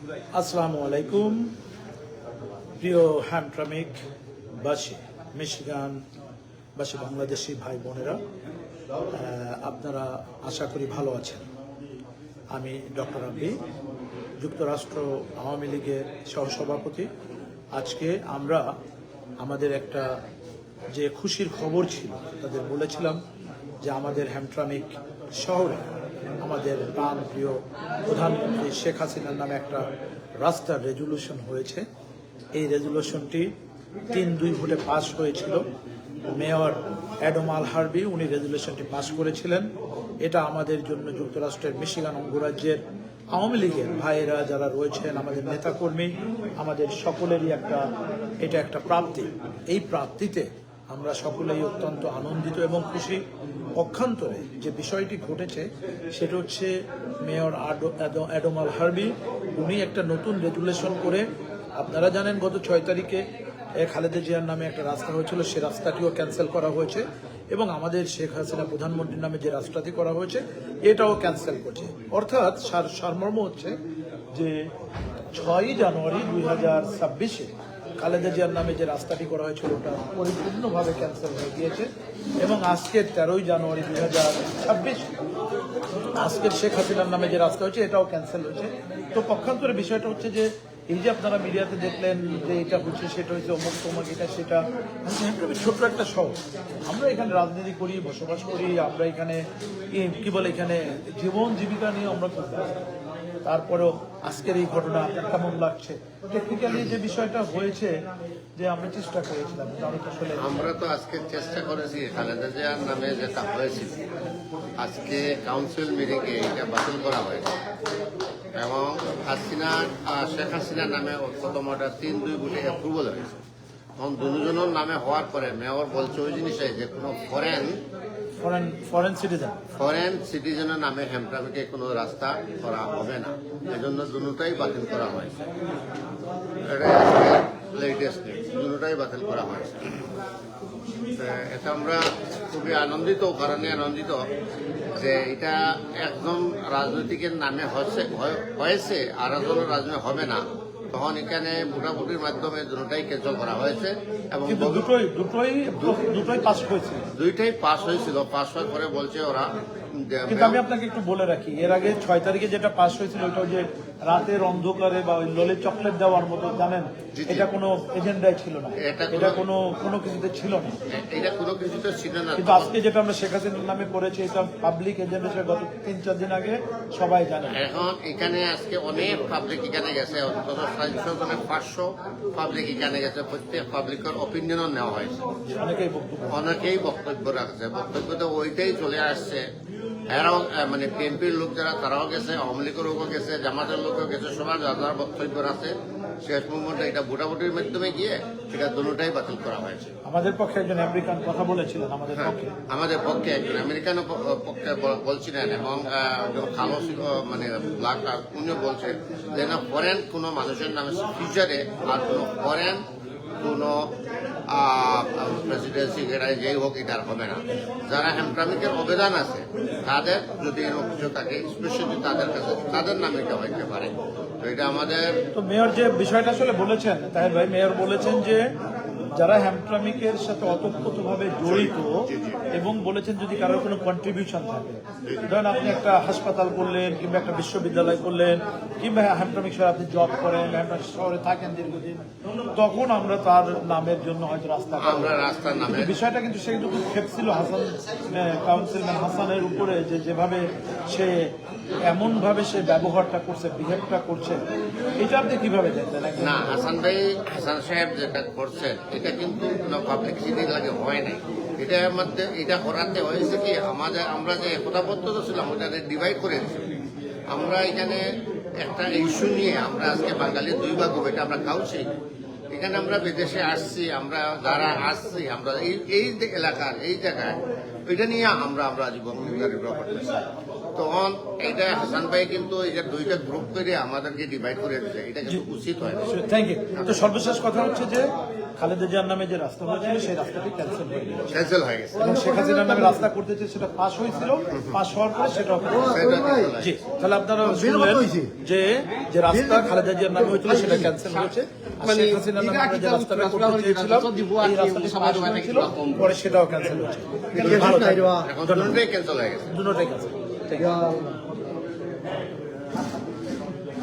আসসালামু আলাইকুম প্রিয় হ্যামট্রামিক বাসী, মিশিগান বাসী বাংলাদেশি ভাই বোনেরা, আপনারা আশা করি ভালো আছেন। আমি ডক্টর আব্দি, যুক্তরাষ্ট্র আওয়ামী লীগের সহসভাপতি। আজকে আমরা আমাদের একটা যে খুশির খবর ছিল, তাদের বলেছিলাম যে আমাদের হ্যামট্রামিক শহরে আমাদের প্রাণ প্রিয় প্রধানমন্ত্রী শেখ হাসিনার নামে একটা রাস্তার রেজুলেশন হয়েছে। এই রেজুলেশনটি 3-2 ভোটে পাশ হয়েছিল। মেয়র অ্যাডম আল হার্বি উনি রেজুলেশনটি পাশ করেছিলেন। এটা আমাদের জন্য যুক্তরাষ্ট্রের মিশিগান অঙ্গরাজ্যের আওয়ামী লীগের ভাইয়েরা যারা রয়েছেন, আমাদের নেতাকর্মী, আমাদের সকলেরই এটা একটা প্রাপ্তি। এই প্রাপ্তিতে আমরা সকলেই অত্যন্ত আনন্দিত এবং খুশি। পক্ষান্তরে যে বিষয়টি ঘটেছে সেটা হচ্ছে মেয়র অ্যাডম আল হার্বি উনি একটা নতুন রেজুলেশন করে, আপনারা জানেন গত 6 তারিখে খালেদা জিয়ার নামে একটা রাস্তা হয়েছিল, সে রাস্তাটিও ক্যান্সেল করা হয়েছে এবং আমাদের শেখ হাসিনা প্রধানমন্ত্রীর নামে যে রাস্তাটি করা হয়েছে এটাও ক্যান্সেল করছে। অর্থাৎ সারমর্ম হচ্ছে যে 6 জানুয়ারি 2026-এ খালেদা জিয়ার নামে যে রাস্তাটি করা হয়েছিল ওটা পরিপূর্ণভাবে ক্যান্সেল হয়ে গিয়েছে এবং আজকের 13 জানুয়ারি 2026 আজকের শেখ হাসিনার নামে যে রাস্তা হয়েছে এটাও ক্যান্সেল হয়েছে। তো পক্ষান্তরে বিষয়টা হচ্ছে যে এই যে আপনারা মিডিয়াতে দেখলেন যে এটা হচ্ছে, সেটা হচ্ছে অমুক তমুক, এটা সেটা, ছোট্ট একটা শহর। আমরা এখানে রাজনীতি করি, বসবাস করি, আমরা এখানে কি বলে এখানে জীবন জীবিকা নিয়ে আমরা খুব ব্যস্ত। তারপরেও আজকের এই ঘটনা কেমন লাগছে? টেকনিক্যালি যে বিষয়টা হয়েছে যে আমরা চেষ্টা করেছিলাম, আমরা তো আজকে চেষ্টা করেছি খালেদা জিয়ার নামে যেটা হয়েছিল আজকে কাউন্সিল মিটিংয়ে এটা বাতিল করা হয়েছে এবং শেখ হাসিনার নামে প্রথমটা 3-2 ভোটে অ্যাপ্রুভাল হয়েছে। এবং দুজনের নামে হওয়ার পরে মেয়র বলছে ওই জিনিসে যে কোনো ফরেন সিটিজেনের নামে হ্যামট্রামিকে কোনো রাস্তা করা হবে না, এজন্য দুটাই বাতিল করা হয়েছে। এটা লেটেস্ট দুটাই বাতিল করা হয়েছে। এটা আমরা খুবই আনন্দিত, কারণে আনন্দিত যে এটা একজন রাজনৈতিকের নামে হয়েছে আর একজনের রাজনীতি হবে না। তখন এখানে ভোটাভুটির মাধ্যমে দুটাই ক্যান্সেল করা হয়েছে এবং দুইটাই পাস হয়েছিল। পাস হওয়ার পরে বলছে ওরা, কিন্তু আমি আপনাকে একটু বলে রাখি, এর আগে 6 তারিখে যেটা পাস হয়েছিল ওটা যে রাতের অন্ধকারে বা ওই ললে চকলেট দেওয়ার মতো, জানেন, এটা কোনো এজেন্ডায় ছিল না, এটা কোনো কিছুতে ছিল না, এটা কোনো কিছুতে ছিল না। কিন্তু আজকে যেটা আমরা শেখ হাসিনার নামে করেছি এটা পাবলিক এজেন্ডা, গত 3-4 দিন আগে সবাই জানে। এখন এখানে আজকে অনেক পাবলিক এখানে গেছে, অন্তত 500 পাবলিক এখানে গেছে। প্রত্যেক পাবলিকের অপিনিয়নও নেওয়া হয়েছে, অনেকেই বক্তব্য রাখছে। বক্তব্য তো ওইটাই চলে আসছে। এরাও মানে বিএনপির লোক যারা তারাও গেছে, আওয়ামী লীগের লোকও গেছে, জামাতের লোকও গেছে, সবার যারা বক্তব্য আছে শেষ মুহূর্তে এটা ভোটাভুটির মাধ্যমে গিয়ে এটা দুটাই বাতিল করা হয়েছে। আমাদের পক্ষে একজন আমেরিকান কথা বলেছিলেন, আমাদের পক্ষে একজন আমেরিকান পক্ষে বলছিলেন এবং কালো মানে ব্ল্যাক উনিও বলছেন যে না, ফরেন কোনো মানুষের নামে ফিউচারে আর কোনো ফরেন কোনো প্রেসিডেন্সি যেই হোক এটার হবে না। যারা হ্যামট্রামিকের অবদান আছে তাদের যদি এরকম কিছু থাকে, স্পেশালি তাদের কাছে তাদের নামে এটা হইতে পারে। তো এটা আমাদের তো মেয়র যে বিষয়টা আসলে বলেছেন, তাই ভাই মেয়র বলেছেন যে যারা হ্যামট্রামিকের সাথে অতপ্রতভাবে জড়িত এবং বলেছেন যদি কারোর কোনো কন্ট্রিবিউশন থাকে, ধরেন আপনি একটা হাসপাতাল করলেন কিংবা একটা বিশ্ববিদ্যালয় করলেন কিংবা হ্যামট্রামিক শহরে আপনি জব করেন, হ্যামট্রামিক শহরে থাকেন দীর্ঘদিন, তখন আমরা তার নামের জন্য হয়তো রাস্তার নামে বিষয়টা কিন্তু সে কিন্তু খেপছিল কাউন্সিলম্যান হাসানের উপরে, যেভাবে সে এমনভাবে সে ব্যবহারটা করছে, বিহেভটা করছে, এটা আপনি কিভাবে দেখবেন? না, হাসান সাহেব যেটা করছেন এটা কিন্তু পাবলিসিটি লাগে হয় নাই। এটার মধ্যে এটা করাতে হয়েছে কি, আমরা যে একতাবদ্ধ ছিলাম ওটা ডিভাইড করে দিচ্ছি। আমরা এখানে একটা ইস্যু নিয়ে আমরা আজকে বাঙালি 2 ভাগ হবে, এটা আমরা কাউছি। এখানে আমরা বিদেশে আসছি, আমরা যারা আসছি আমরা এই এলাকার এই জায়গায় এটা নিয়ে আমরা জীবন করতেছি। তখন এইটা হাসান ভাই কিন্তু এটা দুইটা গ্রুপ করে আমাদেরকে ডিভাইড করে দিচ্ছে, এটা কিন্তু উচিত হয় না। Thank you. তো সর্বশেষ কথা হচ্ছে যে খালেদা জিয়ার নামে যে রাস্তা হয়েছিল সেই রাস্তাটি ক্যান্সেল হয়ে গেছে ক্যান্সেল হয়ে গেছে। এবং শেখ হাসিনার নামে রাস্তা করতে চেয়ে সেটা পাস হয়েছিল, পাস হওয়ার পরে সেটাও সেটা cancel জি। তাহলে আপনারা শুনলেন যে যে রাস্তা খালেদা জিয়ার নামে হয়েছিল সেটা ক্যান্সেল হয়েছে, আর শেখ হাসিনার নামে আমরা যে রাস্তাটা করতে চেয়েছিলাম এই রাস্তাটি পাস হয়েছিল, পরে সেটাও ক্যান্সেল হয়েছে। ভালো থাকবেন। এখন দুটোটাই ক্যান্সেল হয়ে গেছে। দুটোটাই ক্যান্সেল।